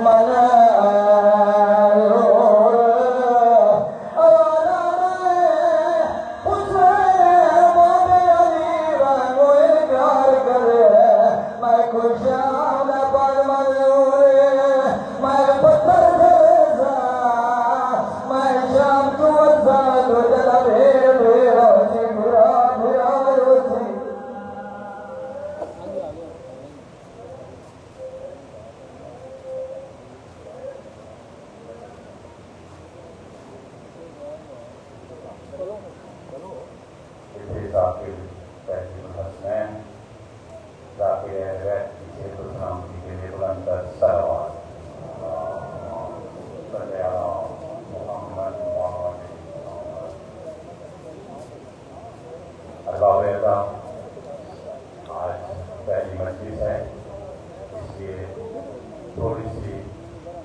मन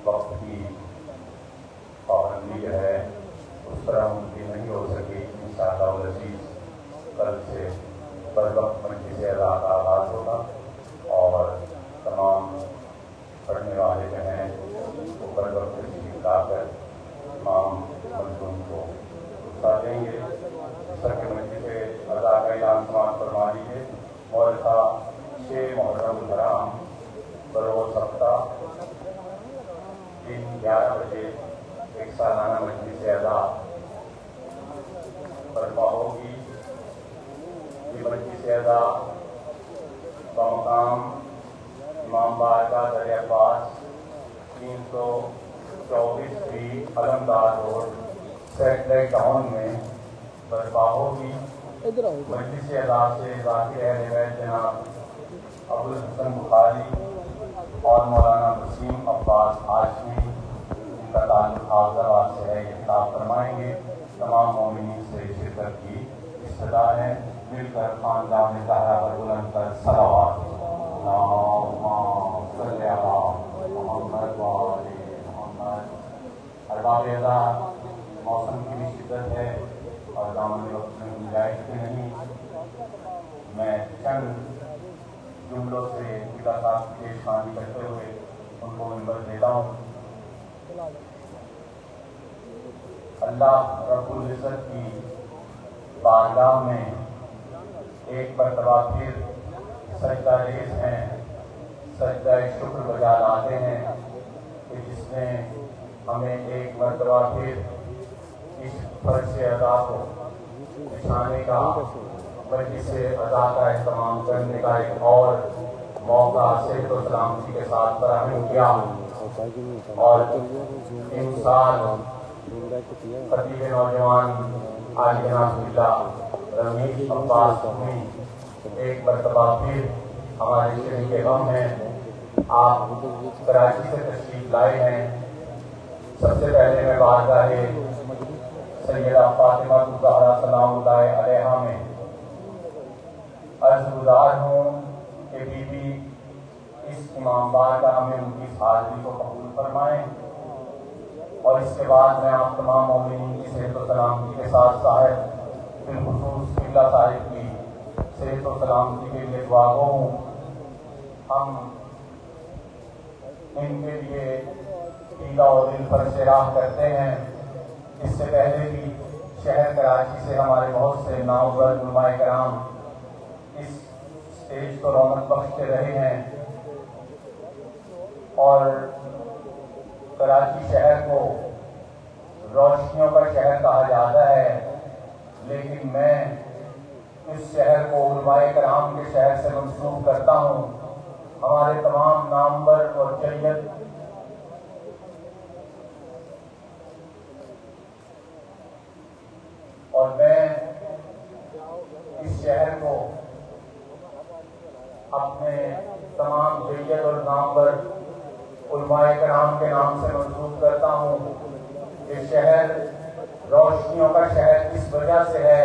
वक्त की पाबंदी है उस तरह उनकी नहीं हो सकी। इंशाअल्लाह अज़ीज़ कल से बर वक्त मजलिस अज़ा का आगाज़ होगा और तमाम पढ़ने वाले जो हैं वो बर वक्त तशरीफ़ लाकर तमाम मज़लूम को उत्साह देंगे। सर के मजलिस अज़ा का ऐलान समाअत फरमा लीजिए। मौलिका 6 मुहर्रम हराम बरोज़ हफ्ता दिन 11 बजे एक सालाना मजलिस अज़ा बर्पा होगी। ये मजलिस अज़ा बमकाम इमाम बारगाह दर अब्बास 324 भी अलमदार रोड सेटेलाइट टाउन में बर्पा होगी। मजलिस अज़ा से ज़ाकिर अहले बैत जनाब अबुल हसन बुखारी और मौलाना वसीम अब्बास हाशमी इनका ताल्लुक हाफ़िज़ाबाद से है, ये खिताब फरमाएंगे। तमाम मोमिनीन से शिरकत की इस्तदा है। मिलकर खानदान ज़हरा पर बुलंद कर सलावत अरबाब अज़ा मौसम की भी शिद्दत है और दामन वक्त में गुंजाइश भी नहीं। मैं चंद जुमलों से मुलाकात पेशवानी करते हुए उनको मिंबर देता हूँ। अल्लाह रब्बुल इज़्ज़त की बारगाह में एक मरतबा फिर सजदा रेज़ हैं, सजदा शुक्र बजा लाते हैं कि जिसने हमें एक मरतबा फिर इस फर्श अज़ा को बिछाने का मजलिस अज़ा का इस्तेमाल करने का एक और मौका सेहत और सलामती के साथ फराहम किया। और इन साल खतीब नौजवान आली जनाब रमीज अब्बास एक मरतबा फिर हमारे शरीक गम हैं। आप कराची से तशरीफ लाए हैं। सबसे पहले मैं बारगाह सैयदा फातिमा ज़हरा सलामुल्लाह अलैहा में अर्ज़गुज़ार हूँ कि बीबी इस इमाम बारगाह में उनकी हाज़िरी को कबूल फरमाएं। और इसके बाद मैं आप तमाम मोमिनीन की सेहत और सलामती के साथ साहब बिलखुसूस किबला साहिब की सेहत और सलामती के लिए दुआ गो हूँ। हम इनके लिए ईदा और दिल पर से राह करते हैं। इससे पहले भी शहर कराची से हमारे बहुत से नामवर उलमाए कराम इस स्टेज को रौनक बख्शते रहे हैं और कराची शहर को रोशनियों का शहर कहा जाता है। लेकिन मैं इस शहर को उलमाए कराम के शहर से मंसूब करता हूँ। हमारे तमाम नामवर और जय्यद और मैं इस शहर को अपने तमाम जय्यद और नामवर उलमाए कराम के नाम से मंसूब करता हूँ। ये शहर रोशनियों का शहर इस वजह से है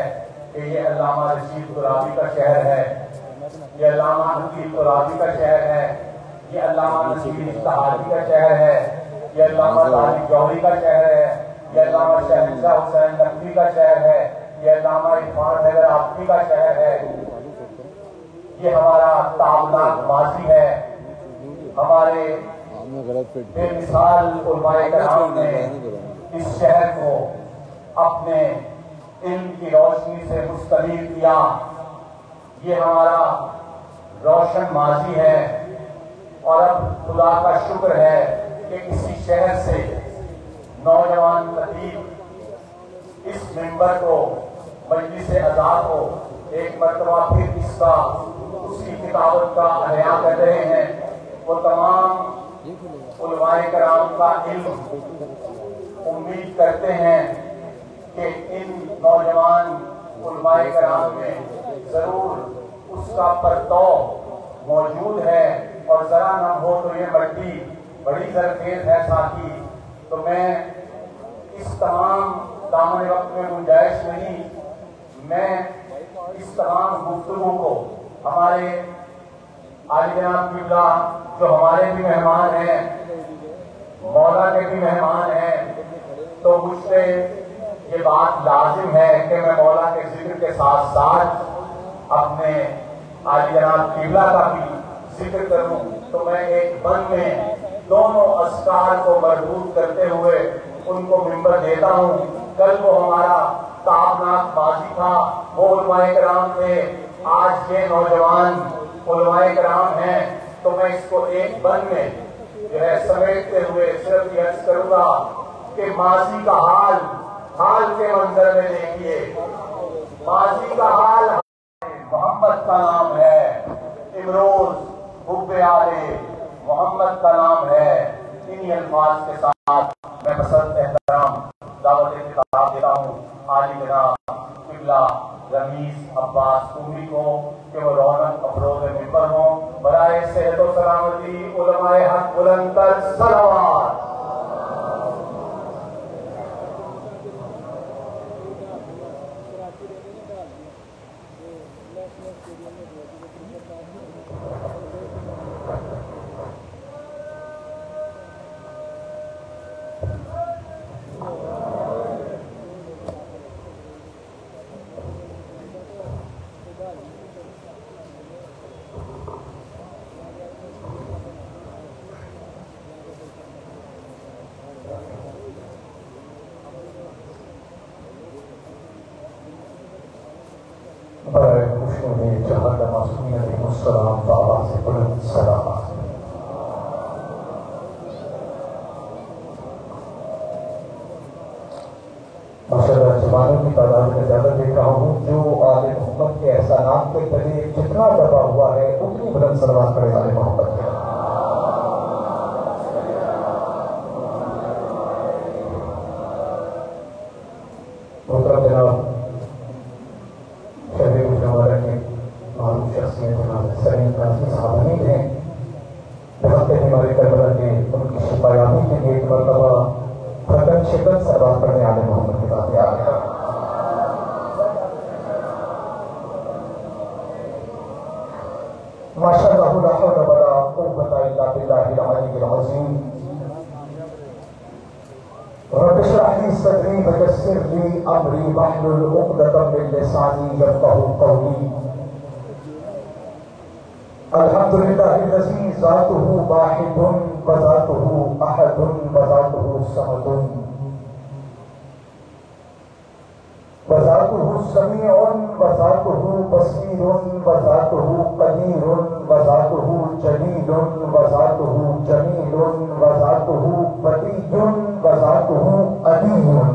कि ये अल्लामा रशीद तुराबी का शहर है, ये अल्लामा नसीर तुराबी का शहर है, ये अल्लामा नसीर इस्ताहादी का शहर है, ये अल्लामा तालिब जौहरी का शहर है, ये अल्लामा शहनशाह हुसैन नकवी का शहर है, ये अल्लामा इरफान हैदर आफरी का शहर है। ये हमारा ताबनाक माजी है। हमारे बेमिसाल उलमाए कराम ने इस शहर को अपने इल्म की रोशनी से मुस्तनीर किया। ये हमारा रोशन माजी है और अब खुदा का शुक्र है कि किसी शहर से नौजवान खतीब इस मिंबर को मजलिस अज़ा को एक मरतबा फिर इसका उसकी किताबत का अहया कर रहे हैं। वो तमाम उलमाए कराम का इल्म उम्मीद करते हैं कि इन नौजवान उलमाए कराम में जरूर उसका परतौ मौजूद है और जरा न हो तो ये मट्टी बड़ी जरखेज है साथी। तो मैं इस तमाम दामन वक्त में गुंजाइश नहीं, मैं इस तमाम गुफ्तगू को हमारे आली जनाब किबला जो हमारे भी मेहमान हैं मौला के भी मेहमान हैं, तो मुझसे ये बात लाजिम है कि मैं मौला के जिक्र के साथ साथ अपने आली जनाब किबला का भी जिक्र करूं। तो मैं एक बन में दोनों अस्कार को मजबूत करते हुए उनको मिंबर देता हूं। कल वो हमारा ताबनाक माजी था, वो उलमाए कराम थे, आज ये नौजवान उलमाए कराम हैं। तो मैं इसको एक बन में जो है समेटते हुए सिर्फ ये अर्ज करूंगा कि माजी का हाल के मंजर में देखिए, माजी का हाल मोहम्मद का नाम है, इमरोज हुब्बे आले मोहम्मद का नाम है। इन्हीं अल्फाज के साथ मैं पसंद एहतराम दावत खिताब देता हूँ आली जनाब किबला रमीज अब्बास कुमी को कि वो रौनक अफरोज मिंबर हो। बराए सेहत व सलामती उलमाए हक बुलंद तर सलावत। जमानों की तादाद में ज्यादा देख रहा हूँ। जो आले मोहम्मद के एहसानात के तले जितना दबा हुआ है उतनी बुलंद सलवात पड़े आले मोहम्मद के। मोहतरम जनाब शहर गुजरावाला के मारूफ शख्सियत जनाब सलीम काजी साहब हमीद हैं। बहुत हमारे करबला के उनकी शिफायाबी के लिए एक मरतबा फतन शिद्दत सलवात पढ़ने आले मोहम्मद की बात याद है। माशाअल्लाह ला हौला वला कुव्वता इल्ला बिल्लाहिल अलीय्यिल अज़ीम। रब्ब इश्रह ली सदरी व यस्सिर ली अमरी वहलुल उक़दतम मिन लिसानी यफ़क़हू क़ौली। अल्हम्दुलिल्लाहिल्लज़ी ज़ातुहु वाहिदुन व ज़ातुहु अहदुन व ज़ातुहु समदुन व ज़ातुहु समीउन व ज़ातुहु बसीरुन व ज़ातुहु क़दीरुन व ज़ातुहु जलीलुन व ज़ातुहु जमीलुन व ज़ातुहु बदीयुन व ज़ातुहु अलीयुन।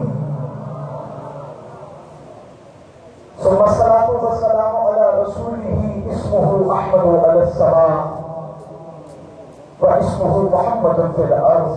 सुम्मा सलातु व सलामु अला रसूलिही इस्मुहु अहमदु अला समा व इस्मुहु मुहम्मदुन फिल अर्ज़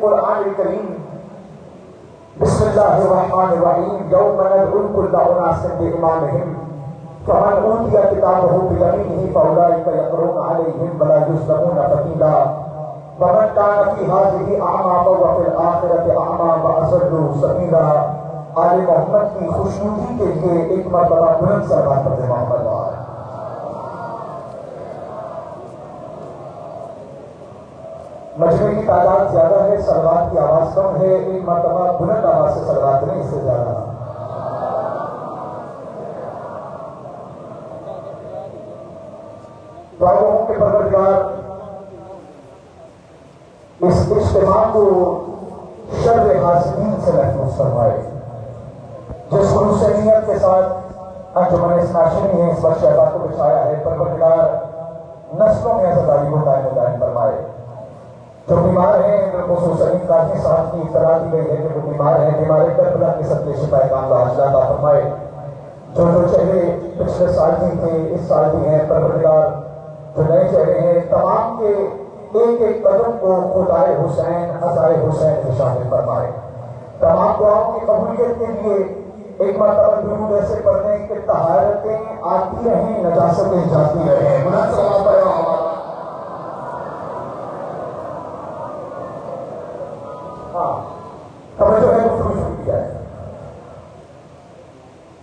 कुरान करीम बिस्मिल्लाहिर्रहमानिर्रहीम यौम नदउल कुल्ला उनासिन बिइमामिहिम फमन ऊतिया किताबहु बियमीनिही फउलाइका यक़रऊना अलैहिम वला युज़लमूना फतीला वमन कान फी हाज़िही अअमा व फिल आखिरति अअमा व अज़ल्लु सबीला। आले मोहम्मद की खुशनुदी के लिए एक मरतबा बुलंद सलावत पढ़े मोहम्मद। मजमे की तादाद ज्यादा है, सलवात की आवाज कम है, एक मरतबा बुलंद आवाज से सलवात नहीं, इससे ज्यादा। बाबों के परवरदिगार इस इज्तिमा को शर्र हासिदीन से महफूज फरमाए। जिस खुलूसनियत के साथ अंजुमन इस्नाशिनी ने इस वक्त शहबा को बिछाया है, परवरदिगार नस्लों में आज़ादी को कायम दायम फरमाए। जो बीमार हैं, बिलखुसूस अली काजी साहब की इत्तला दी गई है कि वो बीमार हैं, बीमारी करबला के सदक़े शिफाए कामिला अता फरमाए। जो चेहरे पिछले साल भी थे, इस साल भी हैं, परवरदिगार जो नए चेहरे हैं, तमाम के एक एक कदम को खुदाए हुसैन अज़ाए हुसैन में शामिल फरमाए। तमाम दुआओं की कबूलियत के लिए एक मरतबा दुरूद ऐसे पढ़ने कि तहारतें आती रहें, नजासतें जाती रहें। तवज्जो है, गुफ्तगू शुरू किया है।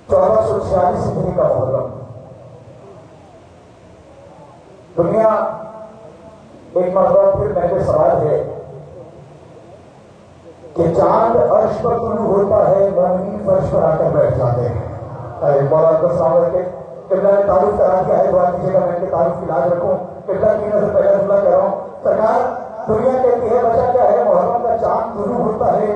1446 हिजरी का मुहर्रम, दुनिया एक मरतबा फिर महल सवाल है कि चांद अर्श पर तुलू होता है, मोमिन फर्श पर आकर बैठ जाते हैं। किबला ने तारुफ करा दिया है, दुआ कीजिएगा मैं इनके तारुफ की लाज रखूं। किबला की नजर पहले जुमला कह रहा हूं, सरकार दुनिया कहती है वजह क्या है, मुहर्रम का चांद तुलू होता है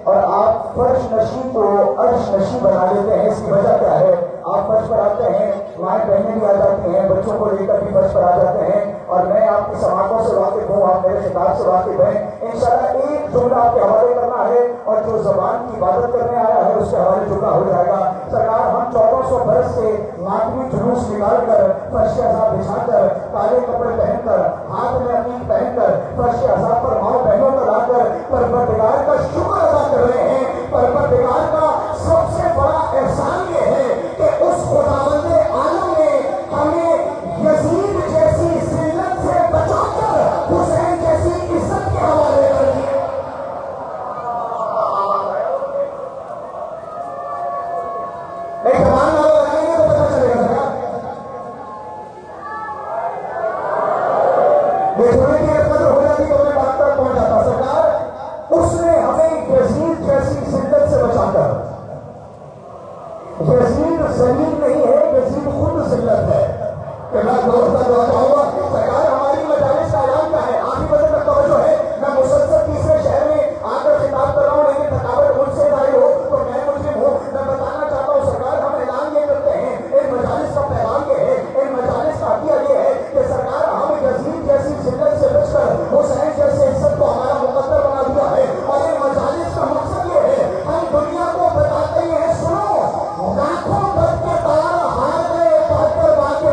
और आप फर्श नशी को अर्श नशी बना लेते हैं। इसकी वजह क्या है? आप फर्श पर आते हैं, माएँ बहनें भी आ जाती हैं, बच्चों को लेकर भी फर्श पर आ जाते हैं, और मैं आपकी समातों से वाकिफ हूँ, आप मेरे खिताब से वाकिफ हैं। इंशाअल्लाह एक जुमला आपके हवाले करना है और जो जबान की इबादत करने आया है उसके हवाले जुमला हो जाएगा। सरकार हम 1400 बरस से मातमी जुलूस निकाल कर, फर्श अज़ाब बिछाकर, काले कपड़े पहनकर, हाथ में अकीक पहनकर, फर्श अज़ाब पर माओ बहनों को लाकर परवरदिगार का शुक्र अदा कर रहे हैं। परवरदिगार का सबसे बड़ा एहसान ये है कि उस खुदावंदे आलम ने हमें यजीद जैसी जिल्लत से बचाकर हुसैन जैसी इज्जत के हवाले कर दिया। एक जवान नारा लगाएंगे तो पता चलेगा। बेचने की कदर हो जाती तो मैं बात तक पहुंच जाता। सरकार उसने हमें यजीद जैसी जिल्लत से बचाकर, यजीद जलील नहीं है, यजीद खुद जिल्लत है। मैं दोस्त दुआ चाहूंगा, सरकार हमारी मजालिस का ऐलान क्या है, आखिरी बजे तक तवज्जो है। मैं मुसलसल तीसरे शहर में आकर खिताब कर रहा हूँ, लेकिन थकावट मुझसे जारी हो तो मैं मुस्लिम हूँ। मैं बताना चाहता हूँ सरकार, हम ऐलान ये करते हैं, इन मजालिस का पैगाम ये है, इन मजालिस का हदिया ये है कि सरकार हम यजीद जैसी जिल्लत से बचकर हुसैन जैसे इज्जत को हमारा मुकद्दर बना दिया है। और इन मजालिस का मकसद ये है, हम दुनिया को बताते हैं, सुनो लाखों बच के तैयार हार गए, बहत्तर बाकी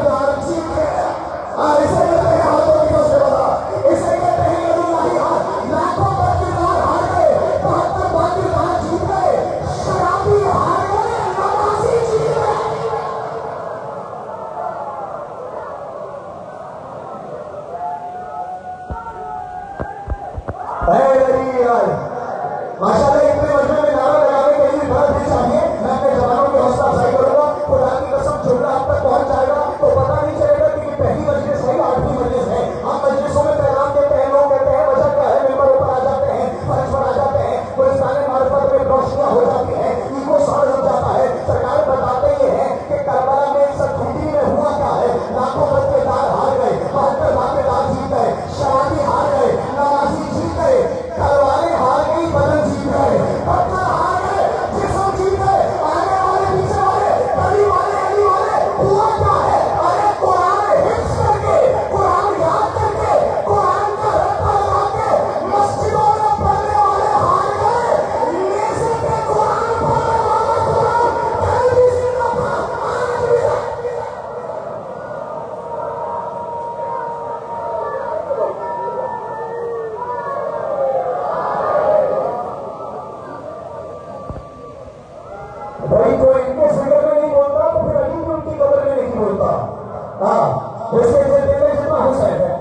जिसके दिल में जितना हुसैन है।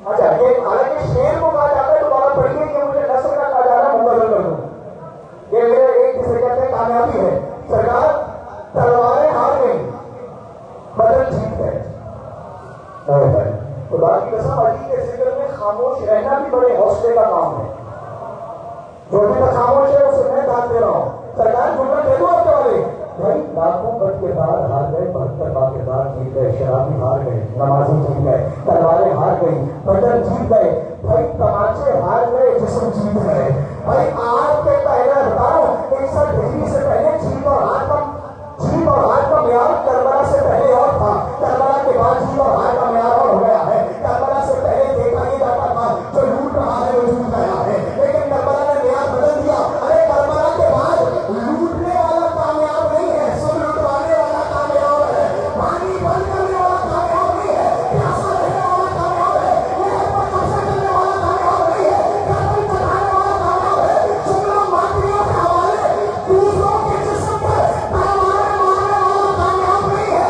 अच्छा, ये हालांकि शेर को कहा जाता है, दोबारा पढ़िए कि मुझे नस्ल का खजाना मुकर्रर कर दूं। ये मेरे एक जिसे कहते हैं कामयाबी है। सरकार तलवारें हार गई, बदल जीत गए। खुदा की कसम, अली के जिक्र में खामोश रहना भी बड़े हौसले का काम है। जो भी मैं खामोश है उसे मैं दान दे रहा हूँ। सरकार जुमला दे दो आपके वाले भाई, लाखों बद के बाद हार गए, 72 बार के बाद जीत गए, शराबी हार गए, नमाजी जीत गए, तलवारें हार गई, बदल जीत गए, भाई तमाचे हार गए, जिस्म जीत गए। भाई आज के पहले बताओ, 61 हिजरी से पहले जीत और हार का म्यार करबला से पहले और था, करबला के बाद जीत और हार का म्यार और हो गया है। करबला से पहले देखा नहीं जाता था, जो लूट रहा है वो लूट गया है, लेकिन करबला ने म्यार बदल दिया। अरे करबला के बाद लूटने वाला कामयाब नहीं है, सब लुटवाने वाला कामयाब है। पानी बंद करने वाला कामयाब नहीं है, प्यासा रहने वाला कामयाब है, नहर पर कब्जा करने वाला कामयाब नहीं है, गर्दन कटाने वाला कामयाब है। जुमला माफिया के हवाले दूसरों के जिस्म पर तलवारें मारने वाला कामयाब नहीं है,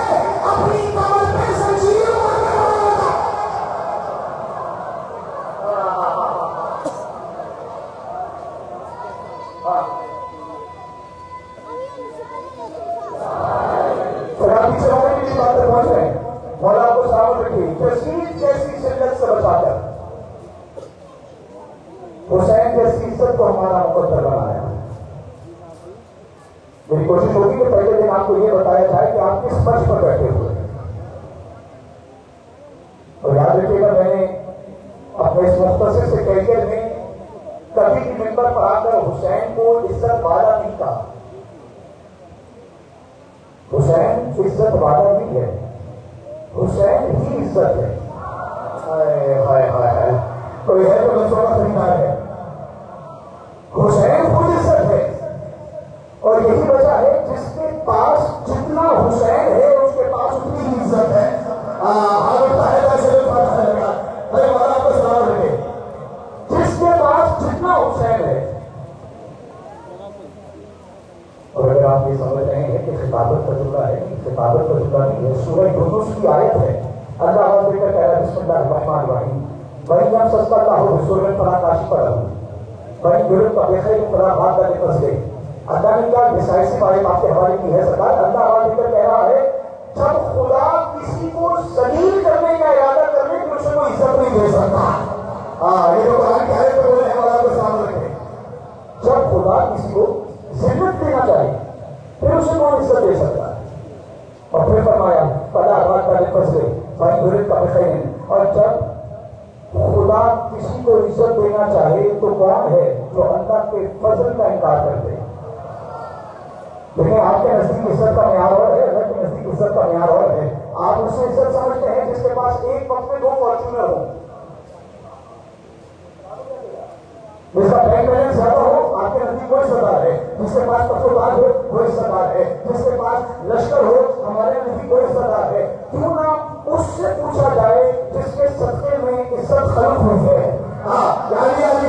अपनी कमर पे जंजीर मारने वाला। पीछे वाले की बात पहुंच रहे हैं। मौला को सलामत रखिए। जसीद जैसी शिद्दत से बचाकर हुसैन जैसी इज्जत को हमारा मुकद्दर बनाया। मेरी कोशिश होगी कि पहले दिन आपको यह बताया जाए कि आप किस मंच पर बैठे हुए हैं। और याद रखिएगा, मैंने अपने इस मुख्तसर से कैरियर में कभी भी मिंबर पर आकर हुसैन को इज्जत वाला नहीं कहा। हुसैन इज्जत वाला भी है, हुसैन ही इज्जत है। हाय हाय हाय, कोई है तो लफ्जों का खरीदार है। हुसैन खुद इज्जत है, और यही वजह है जिसके पास जितना हुसैन है उसके पास उतनी ही इज्जत है। अरे वाला आपको सलाम रखे। जिसके पास जितना हुसैन है, और अगर आप ये समझ रहे हैं कि खिताबत का जुमला है, खिताबत का जुमला नहीं है, सूरह यूनुस की आयत है। अल्लाह का कह रहा है बिस्मिल्लाहिर्रहमानिर्रहीम, वही हम सस्ता अल्लाह बिसुरत पराकाशी पर वही गुरु का बेखैर परा भाग का निकल गए। अल्लाह ने क्या डिसाइसिव आयत आपके हवाले की है सरकार। अल्लाह कह रहा है, जब खुदा किसी को जलील करने का इरादा करने की उसे कोई इज्जत नहीं दे सकता। ये जो कुरान की आयत पर बोले हैं, वाला को सामने रखें। जब खुदा किसी को जिल्लत देना चाहे फिर उसे कौन इज्जत दे सकता है। और फिर फरमाया पला आबाद का फंस गए भाई गुरत का बखैन। और जब खुदा किसी को इज्जत देना चाहे तो कौन है जो अल्लाह के फजल का इनकार कर दे। लेकिन आपके नजदीक इज्जत का म्यार और है, अल्लाह के नजदीक इज्जत का म्यार और है। आप उसे इज्जत समझते हैं जिसके पास एक वक्त में 2 फॉर्च्यूनर हो, जिसका बैंक बैलेंस ज्यादा हो, आपके नजदीक वो सरदार है। जिसके पास तफुदार हो वो सरदार है, जिसके पास लश्कर हो हमारे नजदीक वो सरदार है। क्यों ना उससे पूछा जाए जिसके सदके में इज्जत खलक हुई है। आगे वाले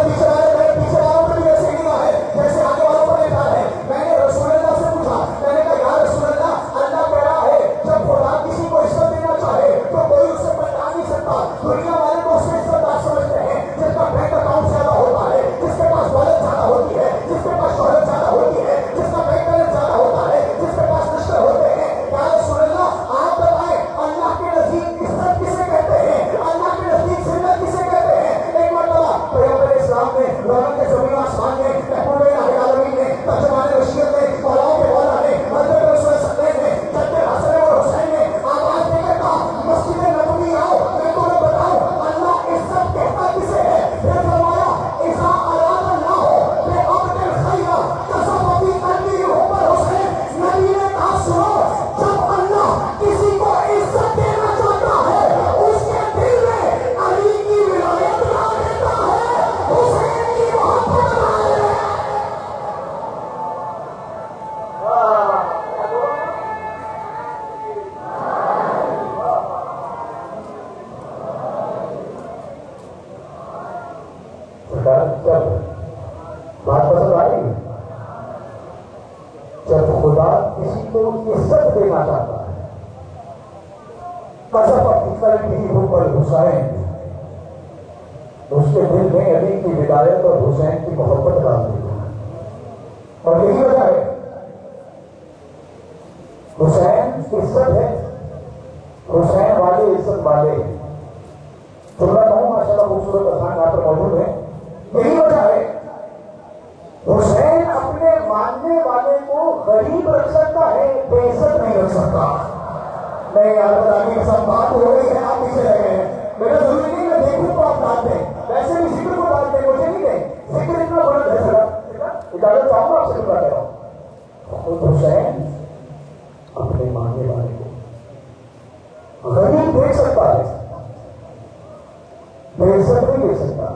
पीछे वालों पर भी ऐसे ही हुआ है जैसे आगे वालों पर लिखा है। मैंने रसूलुल्लाह से पूछा, मैंने कहा या रसूलुल्लाह, अल्लाह कह रहा है जब खुदा किसी को इज्जत देना चाहे तो कोई उसे बचा नहीं सकता। दुनिया वाले तो उसे इज्जतदार समझते हैं जिसका बैंक अकाउंट ज्यादा होता है, जिसके पास दौलत ज्यादा होती है, जिसके पास शोहरत ज्यादा होती है, जिसका बैंक बैलेंस ज्यादा होता है, जिसके पास लश्कर होते हैं। या रसूलुल्लाह आप बताएं, अल्लाह के नजदीक इज्जत किसे कहते हैं, अल्लाह के नजदीक जिल्लत किसे कहते हैं। एक मरतबा पैगंबर इस्लाम ने, रौनक के ज़मीन आसमान ने, महबूब आलमीन ने, तर्जुमान रशीद ने, मौलाओं के मौला ने, हज़रत रसूल सल्लल्लाहु अलैहि वसल्लम ने, जद्दे हसन और हुसैन ने आवाज देकर कहा, मस्जिद नबवी आओ, मैं तुम्हें बताऊं अल्लाह इज्जत कहता किसे है। फिर फरमाया इज़ा अराद अल्लाह बे अब्दिल खैरा कसफी कल्बी उमर हुसैन। नबी ने कहा सुनो, जब अल्लाह किसी को इज्जत देना चाहता है उसके दिल में अली की विलायत ला देता है, हुसैन की मोहब्बत ला देता है। जब बात पसंद आई, जब खुदा किसी को इज्जत देना चाहता है हुसैन, उसके दिल में अली की विदायत और हुसैन की मोहब्बत डाल दी और यही वजह है हुसैन इज्जत है, हुसैन वाले इज्जत वाले। तो मैं कहूँ माशाल्लाह खूबसूरत असान यहाँ पर मौजूद है। यही वजह है हुसैन अपने मानने वाले को गरीब रख सकता है, बेइज्जत नहीं रख सकता। नहीं यार बताइए सब बात हो रही है, आप पीछे रह गए हैं। मेरा जरूरी नहीं मैं देखूं तो आप डाल दें, वैसे भी जिक्र को डाल दें, मुझे नहीं दें। जिक्र इतना बुलंद है सर, इजाजत चाहूंगा आपसे बात कर रहा हूं। तो हुसैन अपने मानने वाले को गरीब देख सकता है, बेइज्जत नहीं देख सकता,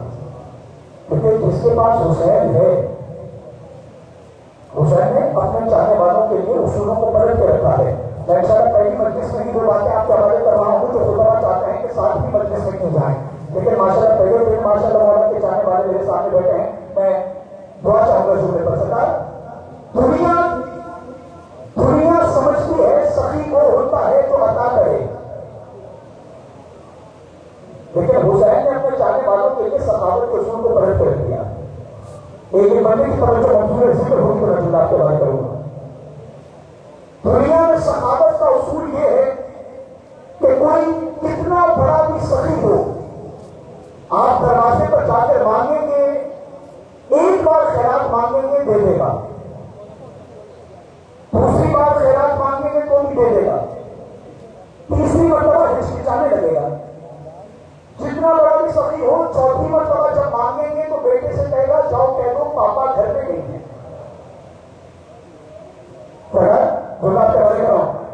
क्योंकि जिसके पास हुसैन है, हुसैन ने अपने चाहने वालों के लिए उसूलों को पलट के रखा है। मैं इंशाअल्लाह पहली मजलिस में ही दो बातें आपके हवाले कर रहा हूँ जो खुदा चाहते हैं कि साथ ही मजलिस में क्यों जाएं, लेकिन माशाअल्लाह पहले दिन माशाअल्लाह मौला के चाहने वाले मेरे सामने बैठे हैं। मैं दुआ चाहूंगा जुमले पर सरकार। दुनिया समझती है सखी वो होता है जो अता करे, लेकिन हुसैन ने अपने चाहने वालों के लिए सखावत के उसूल को पलट कर दिया। एक बंदे की तरफ जो मंजूर जिक्र होगी तो मैं आपके बात करूंगा। दुनिया में सखावत का उसूल यह है कि कोई कितना बड़ा भी सखी हो, आप दरवाजे पर जाकर मांगेंगे, एक बार खैरात मांगेंगे दे देगा, दूसरी बार खैरात मांगेंगे तो भी दे देगा, तीसरी मरतबा हिचकिचाने लगेगा। जितना बड़ा भी सखी हो, चौथी मरतबा जब मांगेंगे तो बेटे से कहेगा जाओ कह दो पापा घर में नहीं है।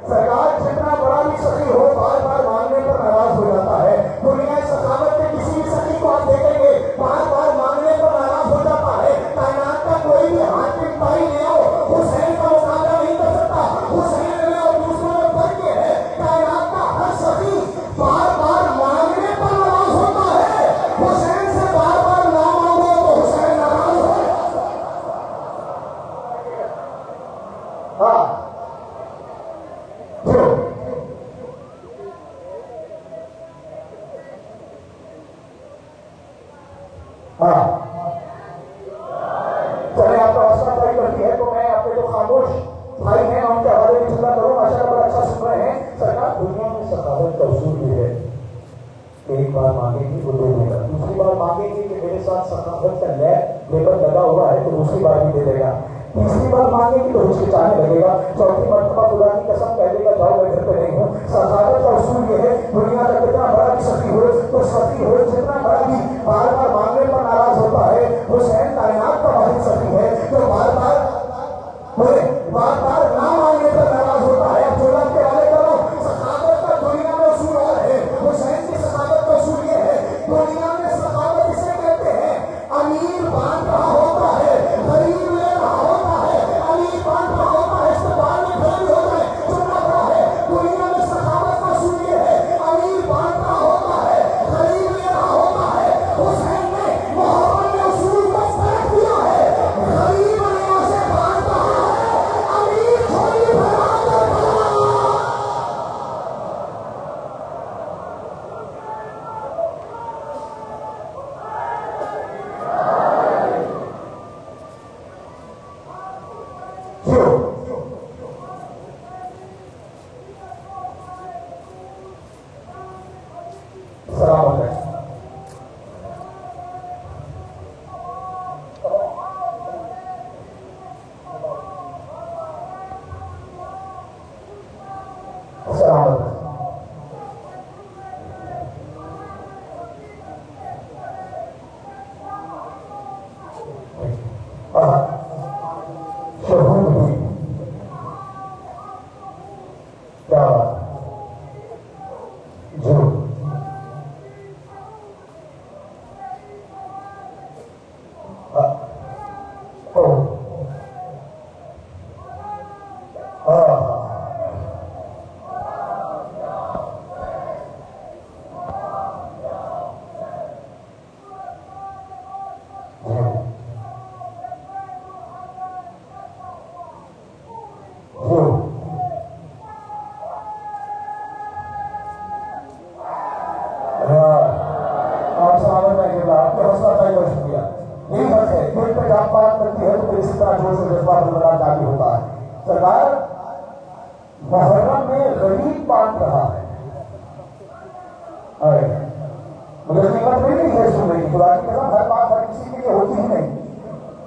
सरकार जितना बड़ा भी सखी हो, बार बार मांगने पर नाराज हो जाता है। दुनिया सखावत के किसी भी सखी को आप देखेंगे बार बार मांगने पर नाराज हो जाता है। कायनात का कोई भी हाकिम ताई ले आओ, हुसैन का मुकाबला नहीं कर सकता। हुसैन में और दूसरों में फर्क है, कायनात का हर सखी बार बार मांगने पर नाराज होता है। हुसैन से बार बार ना मांगो तो हुसैन नाराज हो। हाँ चले आपका हौसला अफजाई करती है तो मैं अपने जो खामोश भाई हैं उनके हवाले में चिंता करूँ। माशाअल्लाह बड़ा अच्छा सुन रहे हैं। सरकार दुनिया में सखावत का उसूल ये है, एक बार मांगेगी वो दे देगा, दूसरी बार मांगेगी कि मेरे साथ सखावत का लेबर लगा हुआ है तो दूसरी बार भी दे देगा, तीसरी बार मांगेगी तो हिचकिचाने लगेगा, चौथी मरतबा खुदा की कसम कह देगा जाओ मैं घर पे नहीं हूँ। सखावत का उसूल ये है दुनिया का कितना बड़ा भी सखी हो तो सखी हो जितना बड़ा भी बार बार मांगने पर नाराज होता है। हुसैन कायनात का वाहिद सखी है जो बार बार ना मांगने पर नाराज होता है। अब जोड़ा के हवाले करो। सखावत का दुनिया में उसूल और है, हुसैन की सखावत का उसूल ये है। दुनिया में सखावत इसे कहते हैं अमीर बांट रहा होता है, गरीब ले रहा होता है, अमीर बांट रहा होता है, इस्तेमाल में खड़ी हो जाए चुना रहा है। दुनिया में सखावत का उसूल ये है अमीर बांट रहा होता है, गरीब ले रहा होता है। हुसैन ने मोहब्बत में उसूल को पलट दिया है, गरीब ने उसे बांट रहा है, अमीर झोली भरा कर सलामत है। सलामत शहूद भी क्या बात जो आप सामने में गिरा, आपके हौसला का बहुत शुक्रिया। यही बात है, दिल पे जब बात करती है तो फिर इसी तरह जोर से जज्बा बरकरार जारी होता है। सरकार मुहर्रम में गरीब बांट रहा है, मुझे कीमत मिल रही है सुनने की, खुदा की कसम हर बात हर किसी के लिए होती ही नहीं।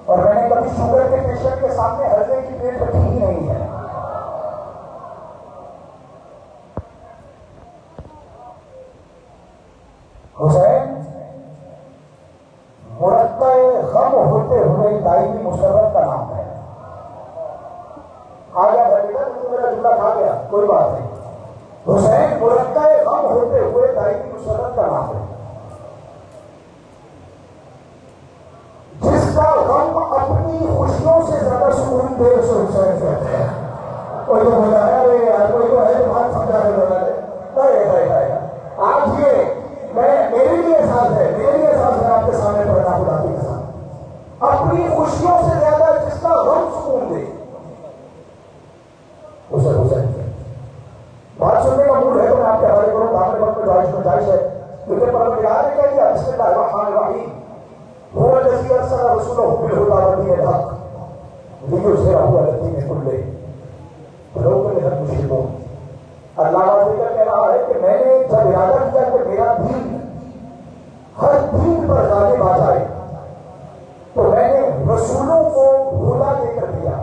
और मैंने कभी शुगर के पेशेंट के सामने हल्के की प्लेट रखी ही नहीं है। हुसैन मुरक्का गम होते हुए दाइमी मुसर्रत का नाम है। आ गया बेटा, तो मेरा जुमला खा गया, कोई बात नहीं। हुसैन मुरक्का गम होते हुए दाइमी मुसर्रत का नाम है, जिसका गम अपनी खुशियों से ज्यादा सुकून दे उसे हुसैन कहते हैं। कोई तो बोला है यार, कोई तो है बात समझा रहे। आज ये मेरे लिए एहसास है, आपके सामने पढ़ना खुदा की कसम। अपनी खुशियों से ज्यादा जिसका गम सुकून दे उसे हुसैन कहते हैं। बात सुनने का मूड है तो मैं आपके हवाले करूँ, आपके वक्त में गुजारिश है, क्योंकि परवरदिगार ने क्या किया, बिस्मिल्लाहिर्रहमानिर्रहीम हुवा लज़ी अरसला रसूलहु बिल हुदा व दीनिल हक़ लियुज़हिरहु अला दीनि कुल्लिही वलौ करिहा अल मुश्रिकून। अल्लाह ताला कह रहा है कि मैंने जब इरादा किया कि मेरा दीन हर दीन पर गालिब आ जाए तो मैंने रसूलों को हुदा देकर दिया।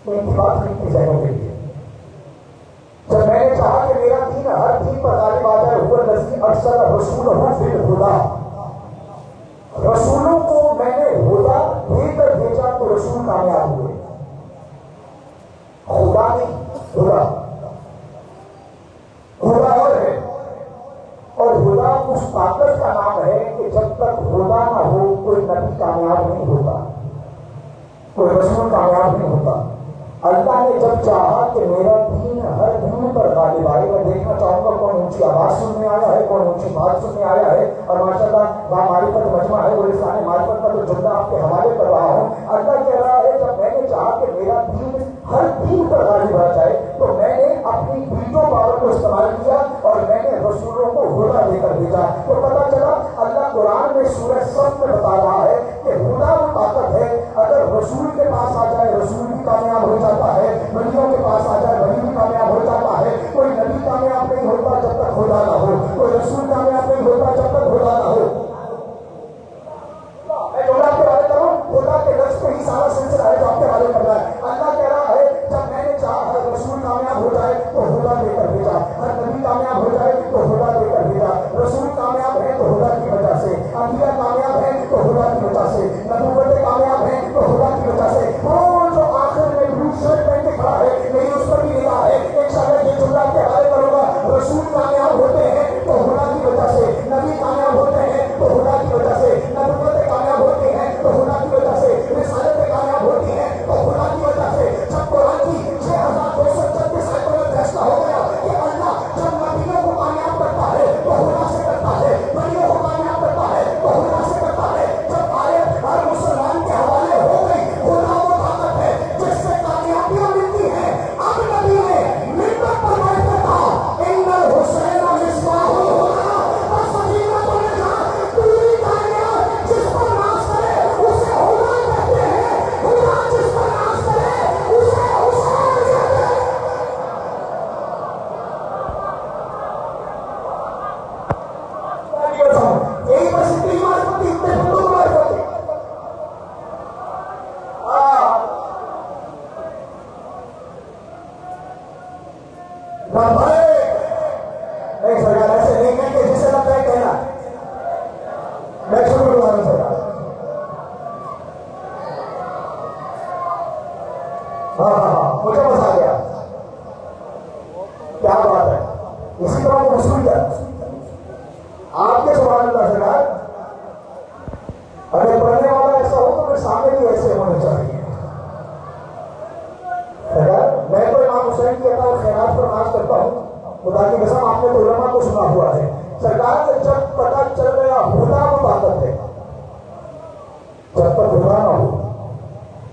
इनकी बात नहीं की जहनों के लिए, जब मैंने कहा कि मेरा दीन हर दीन पर गालिब आ जाए, हुवा लज़ी अरसला रसूलहु बिल हुदा, रसूलों को मैंने हुदा देकर भेजा तो रसूल कामयाब हुए। खुदा नहीं, हुदा और है। और हुदा उस ताकत का नाम है कि जब तक हुदा ना हो कोई नबी कामयाब नहीं होता, कोई रसूल कामयाब नहीं होता। अल्लाह ने जब चाहा कि मेरा दीन हर दीन पर गालिब आए, मैं देखना चाहूंगा कौन ऊंची आवाज सुनने आया है, कौन ऊंची बात सुनने आया है। और माशाअल्लाह बामारिफत मजमा है, वो इस्लामी मारिफत का जो जुमला आपके हवाले कर रहा हूँ, अल्लाह कह रहा है जब मैंने चाहा कि मेरा दीन हर दीन पर गालिब आ जाए तो मैंने अपनी बीजों पावर को इस्तेमाल किया और मैंने रसूलों को हुदा देकर भेजा। तो पता चला अल्लाह कुरान में सूरह सफ में बता रहा है कि हुदा वो ताकत है, अगर रसूल के पास आ जाए रसूल भी कामयाब हो जाता है, वलियों के पास आ जाए वली भी कामयाब हो जाता है। कोई नबी कामयाब नहीं होता जब तक खुदा ना हो, कोई रसूल कामयाब नहीं होता जब तक खुदा ना हो। मैं खुदा के बारे करूं, खुदा के लफ्ज पे ही सारा सिलसिला है जो आपके बारे कर रहा है। अल्लाह कह रहा है जब मैंने चाहा हर रसूल कामयाब हो जाए तो हुदा देकर भेजा, हर नबी कामयाब हो जाए तो हुदा देकर भेजा। रसूल कामयाब है तो हुदा की वजह से, अंबिया कामयाब है तो हुदा की वजह से, नबूवतें कामयाब है तो हुदा की वजह से। वो जो आखिर में ब्लू शर्ट पहन के खड़ा है, मेरी उस पर भी निगाह है। इंशाअल्लाह ये जुमला के हवाले करूंगा, रसूल कामयाब होते हैं तो हुदा की वजह से, नबी कामयाब होते हैं तो हुदा की वजह से, नबूवतें कामयाब होती हैं तो हुदा की वजह से, रिसालतें कामयाब होती हैं तो हुदा की वजह से। जब कुरान की 6236 आयतों में फैसला हो गया कि अल्लाह जब नबियों को कामयाब करता है तो हुदा से करता है, वलियों को कामयाब करता है तो हुदा से करता है। जब आयत हर मुसलमान के हवाले हो गई, हुदा वो ताकत है जिससे कामयाबियां मिलती हैं। अब नबी ने मिंबर पर बैठकर कहा इन्नल हुसैन मिस्बाहुल हुदा फसलीमतुन निजात, पूरी कायनात जिस पर नाज करे उसे हुदा कहते हैं, हुदा जिस पर नाज करे उसे हुसैन कहते हैं। यही बस इतनी मार्फत, इतने बंदों मार्फत नहीं सरकार ऐसे नहीं कहते जिसे लगता है कहना। मैं शुरू करूँ सरकार, हाँ मुझे मजा आ गया, क्या बात है। इसी तरह वो वसूल किया आपके सवाल का सरकार, अगर पढ़ने वाला ऐसा हो तो फिर सामने भी ऐसे होने चाहिए। मैं तो इमाम हुसैन की अता और खैरात पर नाज करता हूँ, खुदा की कसम आपने तो उलमा को सुना हुआ है। सरकार से जब पता चल गया हुदा वो ताकत है, जब तक हुदा ना हो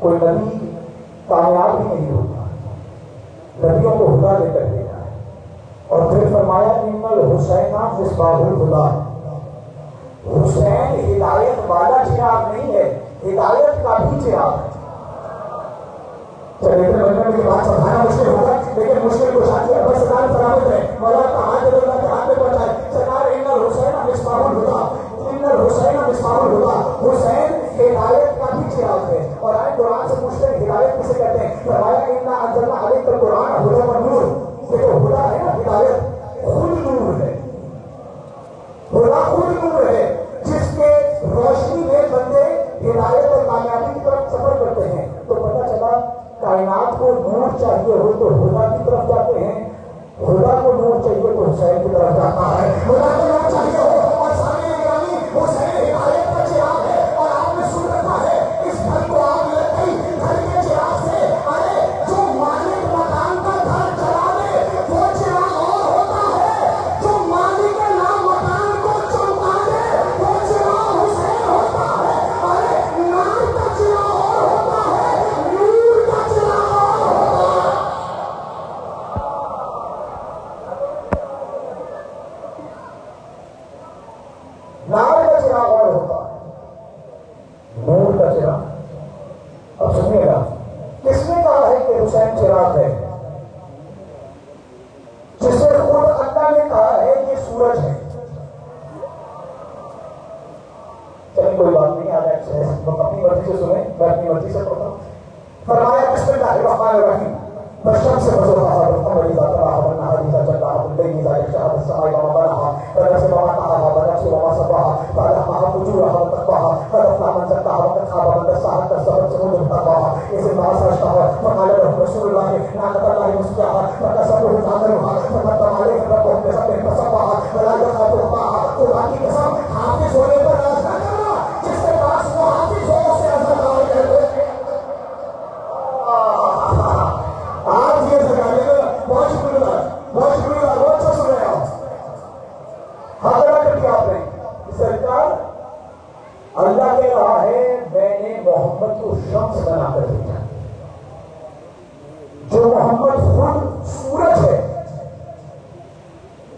कोई नबी कामयाब ही नहीं होता। नबियों को हुदा देकर भेजा है और फिर फरमाया इन्ना इन्नल हुसैना मिसबाहुल हुदा। हुसैन हिदायत वाला चिराग नहीं है, हिदायत का भी चिराग है। चलिए बचपन की बात समझाना मुश्किल होगा, लेकिन मुश्किल को साथी अब्बा सरकार सलामत है, मौला का हाथ अल्लाह के हाथ में पहुंचाए। सरकार इन्नल हुसैना मिसबाहुल हुदा, इन्नल हुसैना मिसबाहुल हुदा। हुसैन हिदायत का भी चिराग है। और आए कुरान से पूछते हैं हिदायत किसे कहते हैं? फरमाया इन्ना अंज़लना अलैका कुरान हुदा व नूर। ये जो हुदा है ना, हिदायत खुद नूर है, हुदा खुद नूर है, जिसके रोशनी में बंदे हिदायत और कामयाबी की तरफ सफर करते हैं। तो पता चला कायनात को नूर चाहिए हो तो हुदा की तरफ जाते हैं, हुदा को नूर चाहिए तो हुसैन की तरफ जाता है। हुदा को नूर चाहिए हो और सामने यानी हुसैन हिदायत का चिराग है। और आपने सुन रखा है इस घर को आग लग गई घर के चिराग से। अरे जो मालिक मकान का घर चला दे वो चिराग और होता है, जो मालिक के नाम मकान को चमका दे वो चिराग हुसैन होता है। अरे नाम का चिराग और होता है, नूर का चिराग और होता है। नार का चिराग और होता है, नूर का चिराग। अब सुनिएगा, किसने कहा है कि हुसैन चिराग है? जिसे खुद अल्लाह ने कहा है ये सूरज है। चलिए कोई बात नहीं, आ जाए अपनी मर्जी से सुने, मैं अपनी मर्जी से पढ़ता हूं। फरमाया बिस्मिल्लाहिर्रहमानिर्रहीम बशम से बजोहा बरकम जाता वरना हदीसा चला बिल्ली जाए शहादत समाई व मबरहा वरना से बाबा कहा वरना से बाबा सबाहा वरना महा वजूहा व तकवा वरना मन सकता व तखा व दसाह का सबक समझ तकवा इसे मासा का फकाल रसूलुल्लाह ना कतल्लाह मुस्ताहा वरना सब तामरुहा वरना तमाले रब के सब तसबा वला यखतुहा कुरान की कसम हाफिज होने पर राज ना करना, जिसके पास वो हाफिज हो उसे अज़ल आ जाए। आज ये जगाने बहुत शुक्रिया, बहुत शुक्रिया, बहुत अच्छा सुन रहे हो। हाथ कर दिया आपने। सरकार अल्लाह कह रहा है मैंने मोहम्मद को शम्स बनाकर भेजा, जो मोहम्मद खुद सूरज है।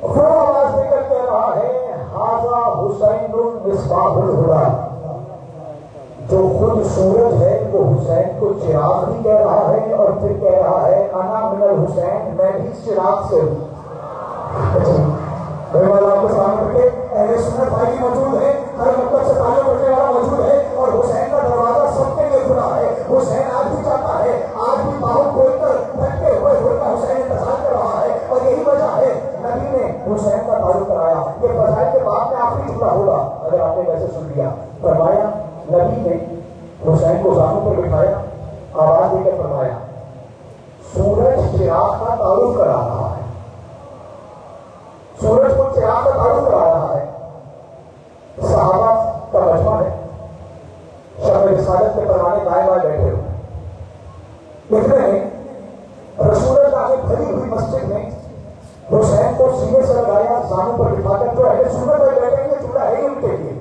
वो आवाज देकर कह रहा है हाजा हुसैनुल मिसबाहुल हुदा। जो खुद सूरज है वो हुसैन को चिराग भी कह रहा है और फिर कह रहा है अना मिनल हुसैन, मैं भी चिराग से हूं। आपको सामने रखे अहले सुन्नत भाई मौजूद है, हर मतलब से ताल्लुक रखने वाला मौजूद है और हुसैन का दरवाजा सबके लिए खुला है। हुसैन आज भी चाहता है, आज भी बाहर खोलकर बैठे हुए होता हुसैन इंतजार कर रहा है। और यही वजह है नबी ने हुसैन का ताल्लुक कराया। ये बजाय के बाद में आखिरी जुमला होगा अगर आपने वैसे सुन लिया। फरमाया नबी ने हुसैन को ज़ानू पर बिठाया, आवाज देकर फरमाया सूरज चिराग का ताल्लुक करा रहा है, सूरज को चिराग का ताल्लुक करा रहा है। सहाबा का मजमा है, शब रिसालत के परवाने दाएं बाएं बैठे हुए लिख रहे हैं रसूलुल्लाह की भरी हुई मस्जिद में हुसैन को सीने से लगाया, ज़ानू पर बिठाकर जो अहले सुन्नत पर बैठेंगे चूल्हा है उनके लिए।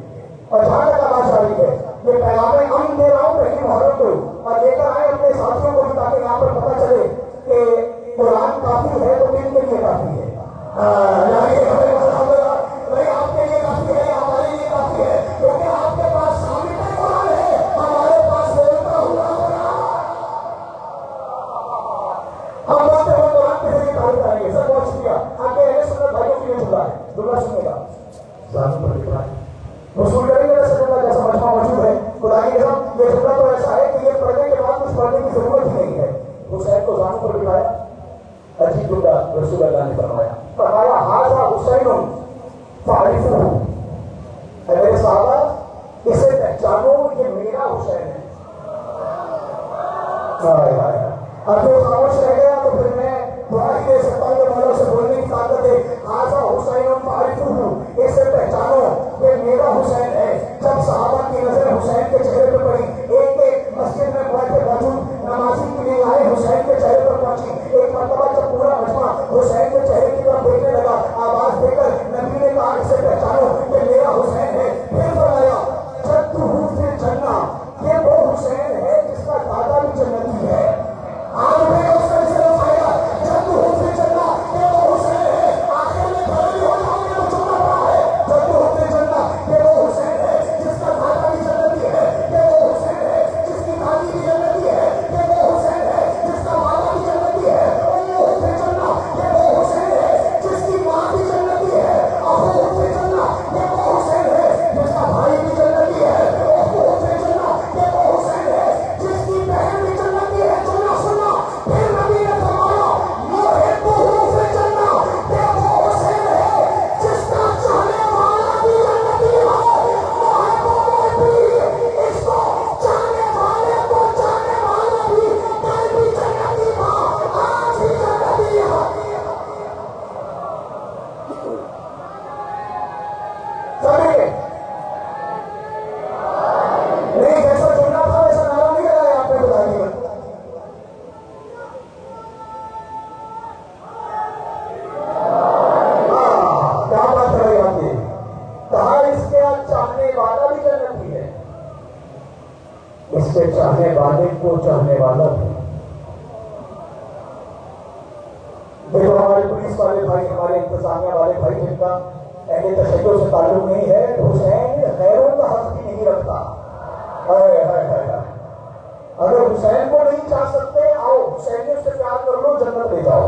और जहां तक आवाज आ रही है ये पैगाम हम दे रहा हूं पहली मुहर्रम को और लेकर आए अपने साथियों को भी, ताकि यहाँ पर पता चले कि कुरान काफी है तो किन के लिए काफी है। भाई आपके लिए काफी है, हमारे लिए काफी है, क्योंकि आपके पास सामने का कुरान है, हमारे पास बोलता हुआ हम बातें हो कुरान के जरिए तारीफ करेंगे। सर बहुत शुक्रिया आपके अहले सुन्नत भाइयों के लिए जुमला है, जुमला सुनिएगा। ज़ानू पर बिठाया वसूल करेंगे ना सल्लल्लाहु जैसा मजमा मौजूद है। खुदा की कसम ये जुमला तो ऐसा है कि ये पढ़ने के बाद कुछ पढ़ने की जरूरत ही नहीं है। हुसैन को ज़ानू पर बिठाया, अजीब जुमला रसूलुल्लाह ने फरमाया हाजा हुसैनुन फारिफुहु, मेरे साहबा इसे पहचानो ये मेरा हुसैन है। अब जो खामोश रह गया तो फिर मैं दुआ ही दे सकता हूँ, मौला से बोलने की ताकत है। हाजा हुसैनुन फारिफुहु, इसे पहचानो ये मेरा हुसैन है। जब सहाबा की नजर हुसैन के चेहरे पर पड़ी, एक एक मस्जिद में बैठे मौजूद नमाजी की निगाहें हुसैन के चेहरे पर पहुंची। एक मरतबा जब पूरा मजमा हुसैन के चेहरे की तरफ देखने लगा, आवाज देकर नबी ने कहा इसे पहचानो। इससे चाहने वाले को चाहने वाला भी। देखो हमारे पुलिस वाले भाई, हमारे इंतजामिया वाले भाई जिनका अहले तशद्दुद से ताल्लुक नहीं है, हुसैन गैरों का हक भी नहीं रखता। अगर हुसैन को नहीं चाह सकते, आओ हुसैन से प्यार कर लो, जन्नत ले जाओ।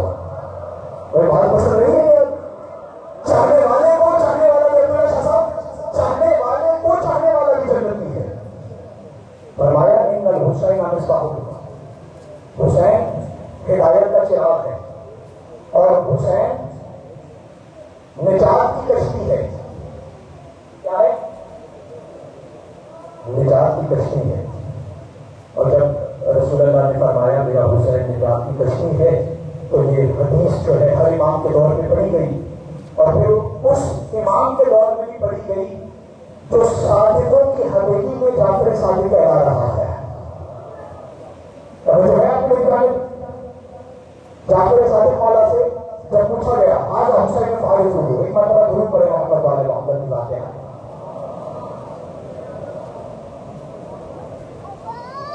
कोई बात पसंद नहीं है? चाहने वाले को चाहने वाला चाहने वाले को चाहने वाला भी जन्नत नहीं है। फरमाया इन्नल हुसैन हुसैन हिदायत का चिराग है और हुसैन निजात की कश्ती है। क्या है? निजात की कश्ती है। और जब रसूलुल्लाह ने फरमाया मेरा हुसैन निजात की कश्ती है, तो ये हदीस जो है हर इमाम के दौर में पढ़ी गई और फिर उस इमाम के दौर में भी पढ़ी गई जो सादिकों की हवेली में जाफर सादिक कह रहा है। जो है आपको जाफर सादिक मौला से जब पूछा गया आज हुसैन में फारिज हुई, एक मरतबा जरूर पड़े मोहम्मद वाले मोहम्मद की बातें हैं।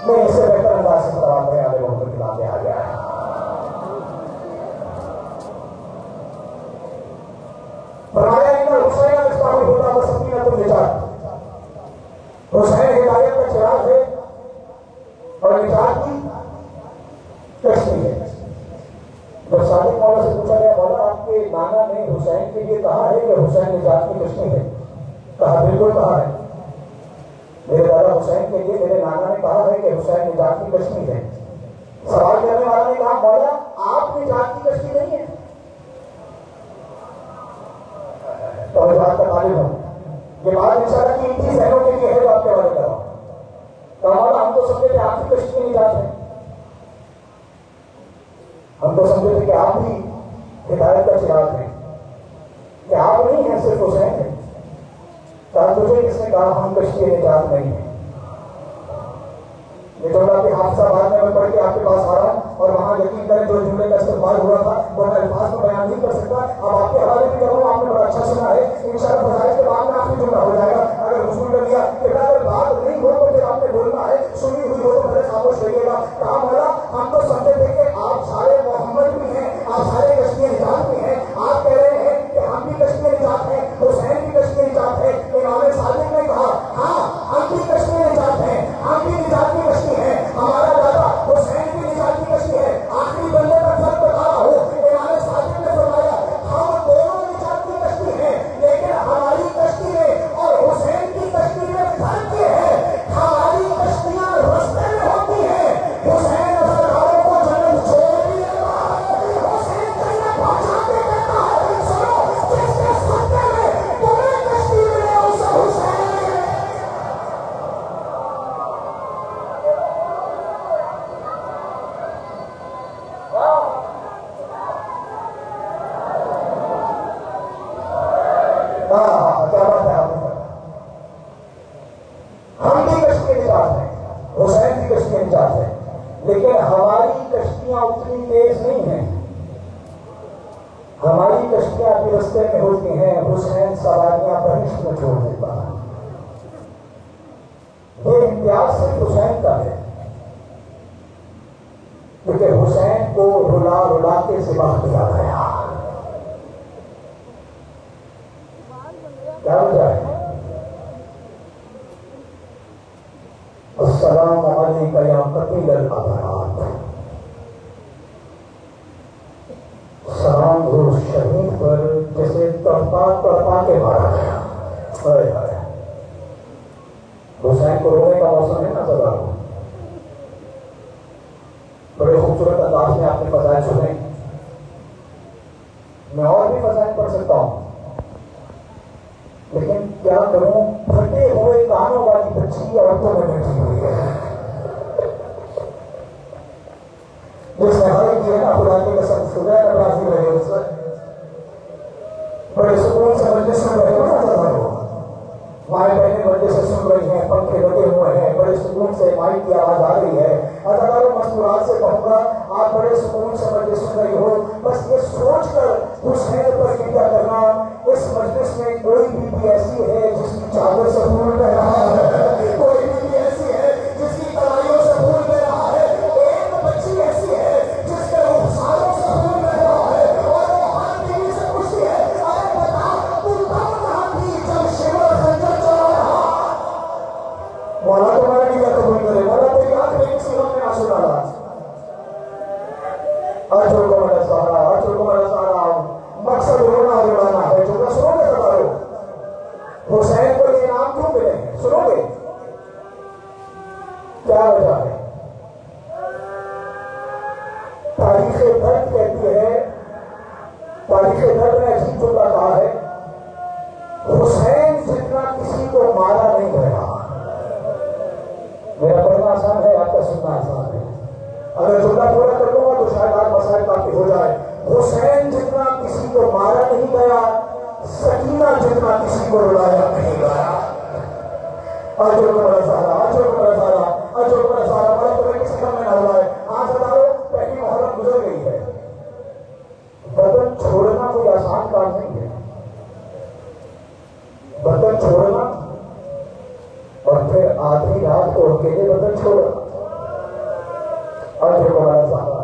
मैं इससे बेहतर अंदाज से सवाल में आगे मोहम्मद की बातें आ गया है। हुसैन हिदायत का चिराग है और निजात की कश्ती है। जब सादिक मौला से पूछा गया मौला आपके नाना ने हुसैन के लिए कहा है कि हुसैन निजात की कश्ती है? कहा बिल्कुल कहा है। मेरे दादा हुसैन के लिए मेरे नाना ने कहा है कि हुसैन निजात की कश्ती है। सवाल करने वाला ने कहा मौला आप निजात की कश्ती नहीं है? तो बात का तालिब हो ये बात इंशाअल्लाह की इतनी सहनों के लिए है जो आपके वाले करो। तो हमारा हम तो समझे थे आपकी कश्ती नहीं जाते, हम तो समझे थे कि आप ही हिदायत का चिराग हैं, कि आप नहीं हैं सिर्फ हुसैन है। कहा तुझे किसने कहा हम कश्ती निजात नहीं है? ये तो आपके हाफिजाबाद में मैं पढ़ के आपके पास आ रहा हूँ और वहां यकीन करें जो जुमले का इस्तेमाल हुआ था वो मैं अल्फाज में बयान नहीं कर सकता। अब आपके हवाले भी करूँ, आपने बड़ा अच्छा सुना है, इंशाअल्लाह फजाइल के बाद में आपकी जुमला हो जाएगा। अगर हुजूर कर दिया कि अगर बात नहीं हो तो फिर आपने बोलना है, सुनी हुई हो तो पहले खामोश रहिएगा। कहा बोला हम तो समझे थे कि आप सारे मोहम्मद भी हैं, आप सारे कश्ती निजात भी हैं। आप कह रहे हैं कि हम भी कश्ती निजात हैं, हुसैन भी कश्ती निजात है। इमाम सादिक ने कहा हाँ हम भी कश्ती निजात हैं, हम भी निजात की कश्ती है। हमारा दादा हुसैन भी निजात की कश्ती है। आखिरी बंदे का फर्क बता रहा हूँ, इमाम सादिक ने फरमाया हम दोनों निजात की कश्ती है, लेकिन हमारी कश्ती में और हुसैन की कश्ती में फर्क ये है हमारी कश्तियां रास्ते में होती है, हुसैन हजारों को जन्नत छोड़ दिया है, हुसैन जन्नत पहुंचाते रहता है। सुनो जिसके सत्ते में तुम्हें कश्ती मिले उसे हुसैन लेकिन हमारी कश्तियां उतनी तेज नहीं हैं। हमारी कश्तियां भी रास्ते में होती हैं, हुसैन सवारियां बहिश्त में छोड़ देता है। ये इम्तियाज सिर्फ हुसैन का है क्योंकि हुसैन को रुला रुला के सिवा किया गया। क्या हो जाए अस्सलाम अलैका या कतील अल अबरार, सलाम हो शहीद पर जैसे तड़पा तड़पा के मारा गया। हुसैन को रोने का मौसम है ना सदा। बड़े खूबसूरत अंदाज में आपने फजाइल सुने, मैं और भी फजाइल पढ़ सकता हूं लेकिन क्या करूं, फटे हुए कानों वाली बच्ची औरतों में बैठी हुई है जिसने हर की है ना खुदा की कसम खुदा का राजी रहे उससे बड़े सुकून से मजलिस सुन रहे हो ना। माए बहने मजलिस से सुन रही हैं, पंखे लगे हुए हैं, बड़े सुकून से माइक की आवाज आ रही है। हजारों मस्तूरात से कहूंगा आप बड़े सुकून से मजलिस सुन रही हो, बस ये सोच कर हुसैन पर क्या करना, इस मजलिस में कोई भी ऐसी है जिसकी चादर से फूल रहा है, कोई भी ऐसी है जिसकी कलाई आपका सुनना आसान है। अगर जुमला पूरा कर लूंगा तो शायद आज मसाइल काफी हो जाए। हुसैन जितना किसी को मारा नहीं गया, सकीना जितना किसी को रुलाया नहीं गया। अजो बड़ा सारा, अजो बड़ा सारा, अजो बड़ा सारा, बड़ा तुम्हें किसी का में ना रुलाए। आज बताओ पहली मोहर्रम गुजर गई है। बदन छोड़ना कोई आसान काम नहीं है। बदन छोड़ना और फिर आधी रात को अकेले बदन छोड़ना, अजो बड़ा सारा।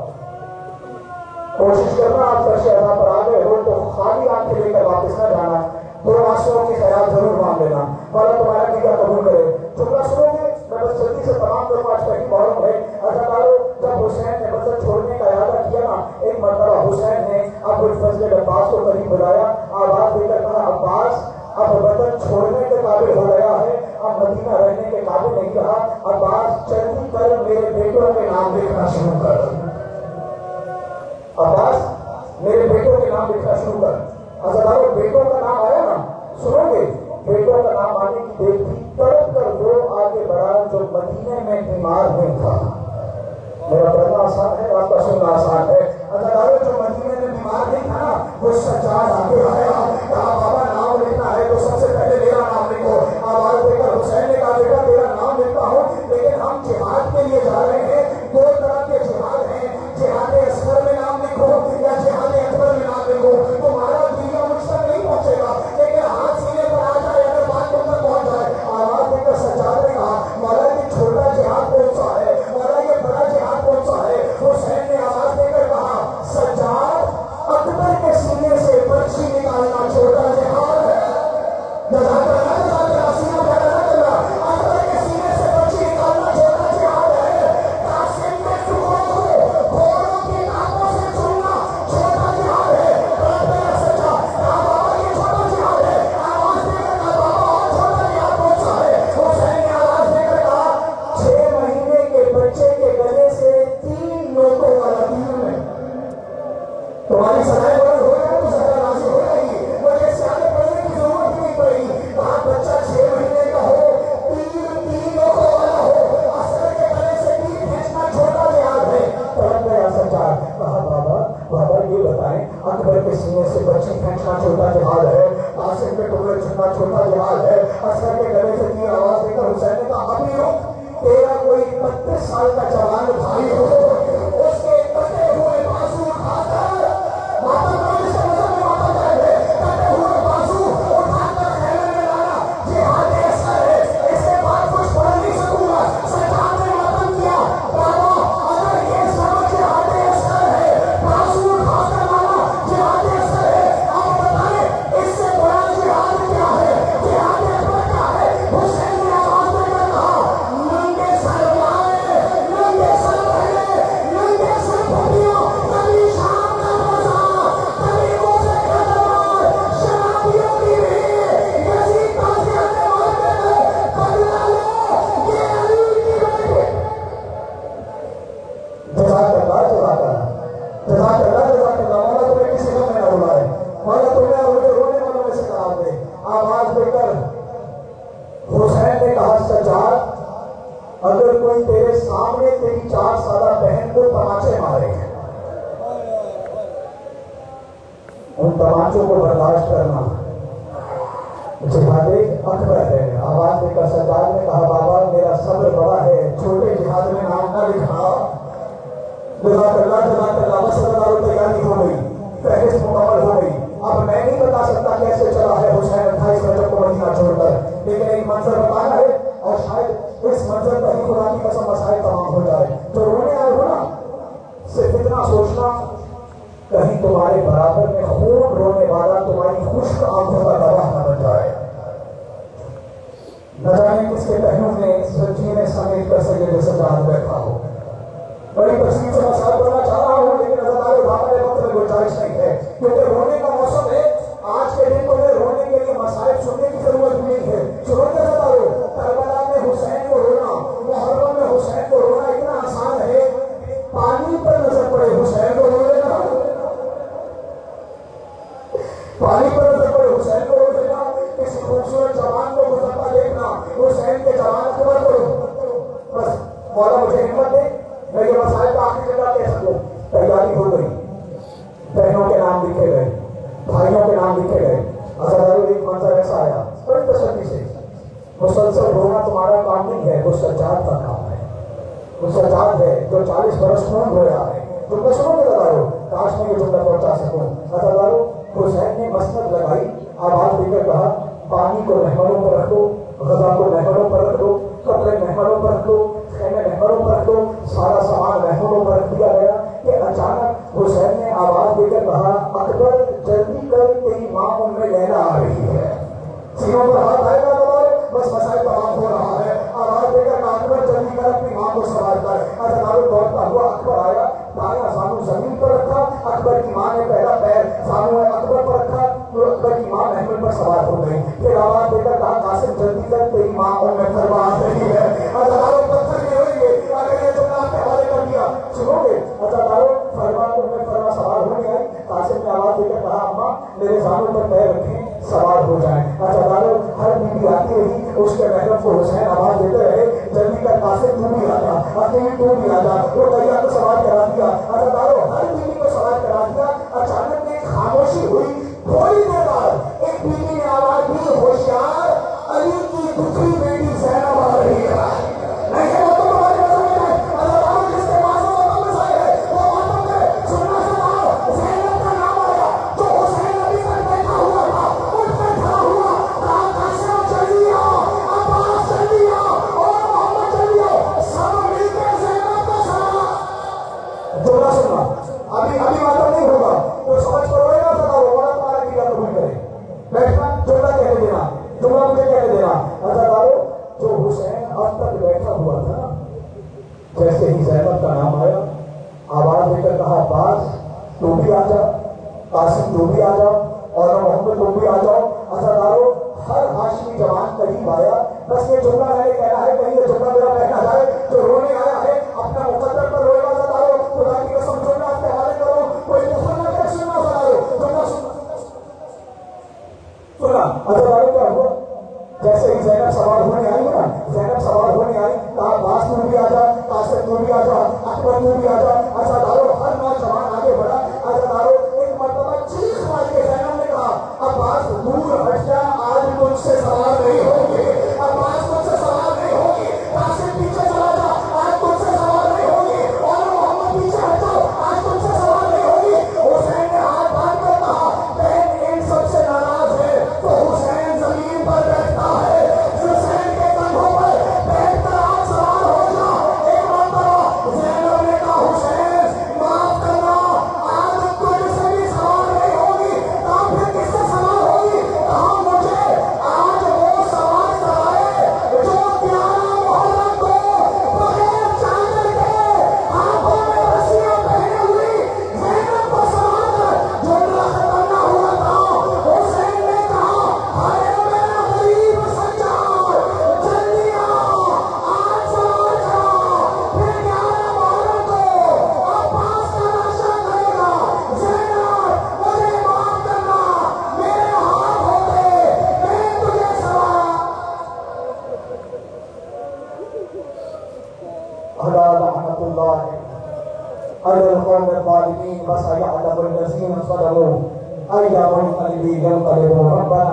कोशिश करना आप फर्श अदा पर आ गए हो तो खाली आंखें लेकर वापस न जाना, दो आंसुओं की खैरात जरूर मांग लेना, वाला तुम्हारा टीका कबूल करे। जुमला सुनोगे, मैं बस जल्दी से तमाम करूँ। आज पहली मोहर्रम है। अज़ादारों, जब हुसैन ने बदन छोड़ने का इरादा किया ना, एक मरतबा हुसैन ने अबुल फजल अब्बास को करीब बुलाया, आवाज देकर कहा, अब्बास अब बदन छोड़ने के काबिल हो गया है, अब मदीना रहने के काबिल नहीं रहा। अब्बास जल्दी कर मेरे बेटों के नाम लिखना शुरू कर। अब्बास मेरे बेटों के नाम लिखना शुरू कर। अज़ादारों, बेटों का नाम आया ना, सुनोगे, बेटों का नाम आने की देर थी, तड़प कर वो आगे बढ़ा जो मदीने में बीमार नहीं था। मेरा पढ़ना आसान है, आपका सुनना आसान है। अज़ादारों, जो मदीने में बीमार नहीं था ना, वो सज्जाद आगे आया, कहा बाबा नाम लिखना है तो सबसे पहले मेरा नाम लिखो। आवाज देकर हुसैन ने कहा, बेटा तेरा नाम लिखता हूँ, लेकिन हम जिहाद के लिए जा रहे हैं। दो तरह के जिहाद हैं, जिहाद असगर में नाम लिखो या जिहाद अकबर में नाम लिखो। तुम्हारा दुनिया मुझ तक नहीं पहुंचेगा, लेकिन हाथ सीने पर आ जाए अगर बात तुम तक पहुंच जाए। आवाज देकर सज्जाद ने कहा, मौला ये छोटा जिहाद कौन सा है, मौला ये बड़ा जिहाद कौन सा है। हुसैन ने आवाज देकर कहा, सज्जाद अकबर के सीने से पर्ची निकालना छोटा जिहाद है। तुम्हारी सदाएं बंद हो जाए तो सदा राजी हो जाएगी। मुझे सियाने पढ़ने की जरूरत नहीं पड़ी। वहां बच्चा 6 महीने का हो, 3 लोगों वाला हो, असर के गले से तीर खींचना छोटा जिहाद है। तड़प गया सज्जाद, कहा बाबा बाबा ये बताएं, अकबर के सीने से बच्ची खींचना छोटा जिहाद है, कासिम के टुकड़े चुनना छोटा जिहाद है, असर के गले से तीर। आवाज देकर हुसैन ने कहा, अभी रुक, तेरा कोई 32 साल का जवान भाई हो, उसके कटे हुए बाजू उठाकर अगर कोई तेरे सामने तेरी 4 साला बहन को तमाचे मारे, उन तमाचों को बर्दाश्त करना जिहाद अकबर है। आवाज देकर सरदार ने कहा, बाबा मेरा सब्र बड़ा है, छोटे जिहाद में नाम ना लिखा। तैयारी हो गई, फहरिस्त मुकम्मल हो गई। अब मैं नहीं बता सकता कैसे चला है हुसैन 28 रजब को मदीना छोड़कर, लेकिन एक मंजर बताना है और शायद इस मंजर पर ही खुदा की कसम मसाइल तमाम हो जाए। जो रोने आए हो ना, सिर्फ इतना सोचना कहीं तुम्हारे बराबर में खून रोने वाला तुम्हारी खुश्क आंखों का गवाह न बन जाए। न जाने किसके पहलू में सजीने समेट कर सके जैसे जान बैठा हो। बड़ी तस्वीर से मसाइल करना चाह रहा हूँ, लेकिन नजर भागने वक्त में गुंजाइश नहीं है, क्योंकि रोने का मौसम है। आज के दिन तुम्हें रोने के लिए मसाइल सुनने की जरूरत नहीं है। सुनते बताओ, करबला में हुसैन को रोना, मुहर्रम में हुसैन को रोना इतना आसान है, पानी पर नजर पड़े हुसैन को रो लेना, पानी पर नजर पड़े हुसैन को रो लेना, किसी खूबसूरत जवान को गुजरता देखना हुसैन के जवान अकबर को, बस मौला मुझे हिम्मत दे, मैं ये मसाइल का आखिरी जगह कह सकूं। तैयारी हो गई, बहनों के नाम लिखे गए, भाइयों के नाम लिखे गए। अज़हर एक मंजर ऐसा आया बड़ी तसल्ली से, मुसलसल रोना तुम्हारा काम नहीं है, वो सज्जाद का काम है। वो सज्जाद है जो 40 बरस खून रोया है। तुम सुनो के लगाओ, काश मैं ये जुमला पहुंचा सकूं। अज़हर हुसैन ने मसनद लगाई, आवाज देकर कहा, पानी को मेहमानों पर रख दो, गजा को मेहमानों पर रख दो, कपड़े मेहमानों पर रख दो, खेमे मेहमानों पर रख दो। सारा सामान मेहमानों पर रख दिया गया कि अचानक हुसैन ने आवाज देकर कहा, अकबर जल्दी कर, तेरी माँ उम्मे लैला आ रही है। सीनों पर हाथ आएगा तो बस मसाइल तमाम हो रहा है। आवाज देकर कहा, अकबर जल्दी कर, अपनी माँ को सवाल कर। अदालत दौड़ता हुआ अकबर आया, दाया सानू जमीन पर रखा, अकबर की माँ ने पहला पैर सानू अकबर पर रखा, तो अकबर की माँ महमूद पर सवार हो गई। फिर आवाज देकर कहा, कासिम जल्दी कर, तेरी माँ उम्मे फरमा आ रही है। अदालत पत्थर के होंगे, अगर ये जुमला आपके हवाले कर दिया सुनोगे। अदालत फरमा उम्मे फरमा सवार होने आई। कासिम ने आवाज देकर कहा, अम्मा मेरे सानू पर पैर रखें, सवार हो जाए। अदालत हर बीवी आती रही, उसके महरम को हुसैन आवाज देते रहे, जल्दी कर कासिम तू भी आ जा, अकेली तू भी आ जा। वो दैया को सवार करा दिया, अदालत हर बीवी को सवार करा दिया। अचानक एक खामोशी हुई। थोड़ी देर बाद एक बीवी ने आवाज दी, होशियार, अली की दूसरी बेटी ज़ैनब आ रही है। नहीं है वो तो हमारे मसले में अदालत जिसके पास वो मसाइल है वो बातों में सुनना सुनाओ। ज़ैनब का नाम आया, जो हुसैन अली पर बैठा हुआ था, उठ पर खड़ा हुआ, कहा, कासिम जल्दी आओ, अब्बास जल्दी आओ, और मोहम्मद जल्दी आओ, सब मिलकर ज़ैनब को सलाम। जुमला सुनना, अभी मालूम नहीं होगा तो समझ कर रोएगा, तो रोना तुम्हारा क्रिया कबूल करे। बैठना, जुमला कहने देना, जुमला मुझे कहने देना। अज़हर जो हुसैन अब तक बैठा हुआ था, जैसे ही ज़ैनब का नाम आया, आवाज देकर कहा, अब्बास तू भी आ जा, कासिम तू भी आ जाओ, और मोहम्मद तू भी आ जाओ। अज़हर हर हाशमी जवान करीब आया। बस ये जुमला मैंने कहना है, कहीं ये जुमला मेरा कहना जाए जो रोने आया है अपना मुकद्दर पर रोएगा। अज़हर खुदा की कसम जुमला आपके हवाले करो, कोई मुसलमान का सुनना जुमला सुना। अज़हर क्या हुआ, जैसे ही ज़ैनब सवार होने आई ना, ज़ैनब सवार होने आई, कहा, अब्बास तू भी आ जा, कासिम तू भी आ जा, अकबर तू भी आ जा। अज़हर हर नौजवान आगे बढ़ा। अज़हर एक मर्तबा चीख मार के ज़ैनब ने कहा, अब्बास दूर हट जा, आज तुझसे सवार नहीं होगी, अब्बास तुझसे सवार नहीं होगी, कासिम पीछे चला जा, आज तुझसे सवार नहीं होगी, और मोहम्मद पीछे हट जाओ, आज तुझसे सवार नहीं होगी। हुसैन ने हाथ बांध कर कहा, बहन इन सबसे नाराज है तो हुसैन जमीन पर बैठता है, हुसैन के कंधों पर बैठकर आज सवार हो जा। एक मर्तबा ज़ैनब ने कहा, हुसैन माफ करना, आज तुझसे भी सवार नहीं होगी, आप फिर किससे सवार होगी? कहा, मुझे आज वो सवार कराए जो 11 मुहर्रम को बगैर चादर के हाथों में रस्सियां पहने हुई ज़ैनब को सवार कर जुमला खत्म ना हुआ था। हुसैन ने कहा, हाय मेरा गरीब सज्जाद, जल्दी आओ, आज सवार करो। फिर 11 मुहर्रम को अब्बास का नक्शा करेगा। ज़ैनब मुझे माफ करना, मेरे हाथ होते मैं तुझे सवार। अला रहमतुल्लाह अलल कौम ज़ालिमीन व सयअलमुल लज़ीना ज़लमू अय्युहुल क़ल्बी यंक़लिबू रब्बना